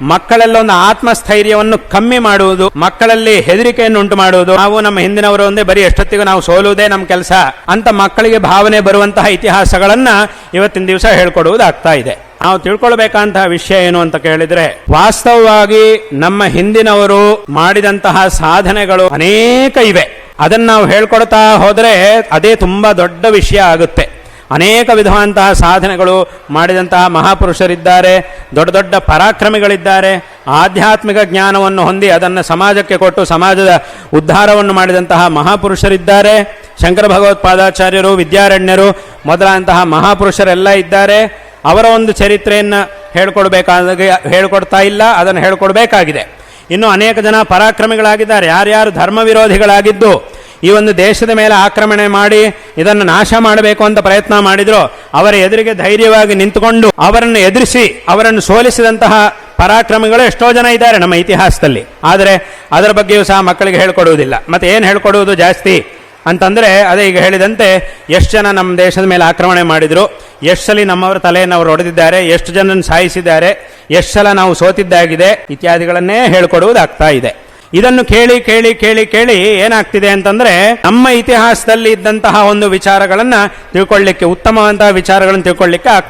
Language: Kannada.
ಮಕ್ಕಳಲ್ಲಿ ಒಂದು ಆತ್ಮಸ್ಥೈರ್ಯವನ್ನು ಕಮ್ಮಿ ಮಾಡುವುದು, ಮಕ್ಕಳಲ್ಲಿ ಹೆದರಿಕೆಯನ್ನು ಉಂಟು ಮಾಡುವುದು. ನಾವು ನಮ್ಮ ಹಿಂದಿನವರು ಒಂದೇ ಬರೀ ಎಷ್ಟೊತ್ತಿಗೂ ನಾವು ಸೋಲುವುದೇ ನಮ್ಮ ಕೆಲಸ ಅಂತ ಮಕ್ಕಳಿಗೆ ಭಾವನೆ ಬರುವಂತಹ ಇತಿಹಾಸಗಳನ್ನ ಇವತ್ತಿನ ದಿವಸ ಹೇಳ್ಕೊಡುವುದಾಗ್ತಾ ಇದೆ. ನಾವು ತಿಳ್ಕೊಳ್ಬೇಕಂತಹ ವಿಷಯ ಏನು ಅಂತ ಕೇಳಿದ್ರೆ, ವಾಸ್ತವವಾಗಿ ನಮ್ಮ ಹಿಂದಿನವರು ಮಾಡಿದಂತಹ ಸಾಧನೆಗಳು ಅನೇಕ ಇವೆ. ಅದನ್ನು ನಾವು ಹೇಳ್ಕೊಡ್ತಾ ಹೋದ್ರೆ ಅದೇ ತುಂಬಾ ದೊಡ್ಡ ವಿಷಯ ಆಗುತ್ತೆ. ಅನೇಕ ವಿಧವಾದಂತಹ ಸಾಧನೆಗಳು ಮಾಡಿದಂತಹ ಮಹಾಪುರುಷರಿದ್ದಾರೆ, ದೊಡ್ಡ ದೊಡ್ಡ ಪರಾಕ್ರಮಿಗಳಿದ್ದಾರೆ, ಆಧ್ಯಾತ್ಮಿಕ ಜ್ಞಾನವನ್ನು ಹೊಂದಿ ಅದನ್ನು ಸಮಾಜಕ್ಕೆ ಕೊಟ್ಟು ಸಮಾಜದ ಉದ್ಧಾರವನ್ನು ಮಾಡಿದಂತಹ ಮಹಾಪುರುಷರಿದ್ದಾರೆ. ಶಂಕರ ಭಗವತ್ಪಾದಾಚಾರ್ಯರು, ವಿದ್ಯಾರಣ್ಯರು ಮೊದಲಾದಂತಹ ಮಹಾಪುರುಷರೆಲ್ಲ ಇದ್ದಾರೆ. ಅವರ ಒಂದು ಚರಿತ್ರೆಯನ್ನು ಹೇಳ್ಕೊಡ್ತಾ ಇಲ್ಲ, ಅದನ್ನು ಹೇಳ್ಕೊಡ್ಬೇಕಾಗಿದೆ. ಇನ್ನು ಅನೇಕ ಜನ ಪರಾಕ್ರಮಿಗಳಾಗಿದ್ದಾರೆ. ಯಾರ್ಯಾರು ಧರ್ಮ ವಿರೋಧಿಗಳಾಗಿದ್ದು ಈ ಒಂದು ದೇಶದ ಮೇಲೆ ಆಕ್ರಮಣೆ ಮಾಡಿ ಇದನ್ನು ನಾಶ ಮಾಡಬೇಕು ಅಂತ ಪ್ರಯತ್ನ ಮಾಡಿದ್ರು, ಅವರ ಎದುರಿಗೆ ಧೈರ್ಯವಾಗಿ ನಿಂತುಕೊಂಡು ಅವರನ್ನು ಎದುರಿಸಿ ಅವರನ್ನು ಸೋಲಿಸಿದಂತಹ ಪರಾಕ್ರಮಿಗಳು ಎಷ್ಟೋ ಜನ ಇದ್ದಾರೆ ನಮ್ಮ ಇತಿಹಾಸದಲ್ಲಿ. ಆದರೆ ಅದರ ಬಗ್ಗೆಯೂ ಸಹ ಮಕ್ಕಳಿಗೆ ಹೇಳ್ಕೊಡುವುದಿಲ್ಲ. ಮತ್ತೆ ಏನು ಹೇಳ್ಕೊಡುವುದು ಜಾಸ್ತಿ ಅಂತಂದ್ರೆ, ಅದೇ ಈಗ ಹೇಳಿದಂತೆ ಎಷ್ಟು ಜನ ನಮ್ಮ ದೇಶದ ಮೇಲೆ ಆಕ್ರಮಣೆ ಮಾಡಿದ್ರು, ಎಷ್ಟು ಸಲ ನಮ್ಮವರ ತಲೆಯನ್ನು ಅವರು ಹೊಡೆದಿದ್ದಾರೆ, ಎಷ್ಟು ಜನರನ್ನು ಸಾಯಿಸಿದ್ದಾರೆ, ಎಷ್ಟು ಸಲ ನಾವು ಸೋತಿದ್ದಾಗಿದೆ ಇತ್ಯಾದಿಗಳನ್ನೇ ಹೇಳ್ಕೊಡುವುದಾಗ್ತಾ ಇದೆ. ಇದನ್ನು ಕೇಳಿ ಕೇಳಿ ಕೇಳಿ ಕೇಳಿ ಏನಾಗ್ತಿದೆ ಅಂತಂದ್ರೆ, ನಮ್ಮ ಇತಿಹಾಸದಲ್ಲಿ ಇದ್ದಂತಹ ಒಂದು ವಿಚಾರಗಳನ್ನ ತಿಳ್ಕೊಳ್ಳಿಕ್ಕೆ, ಉತ್ತಮವಂತಹ ವಿಚಾರಗಳನ್ನು ತಿಳ್ಕೊಳ್ಳಿಕ್ಕೆ ಆಗ್ತದೆ.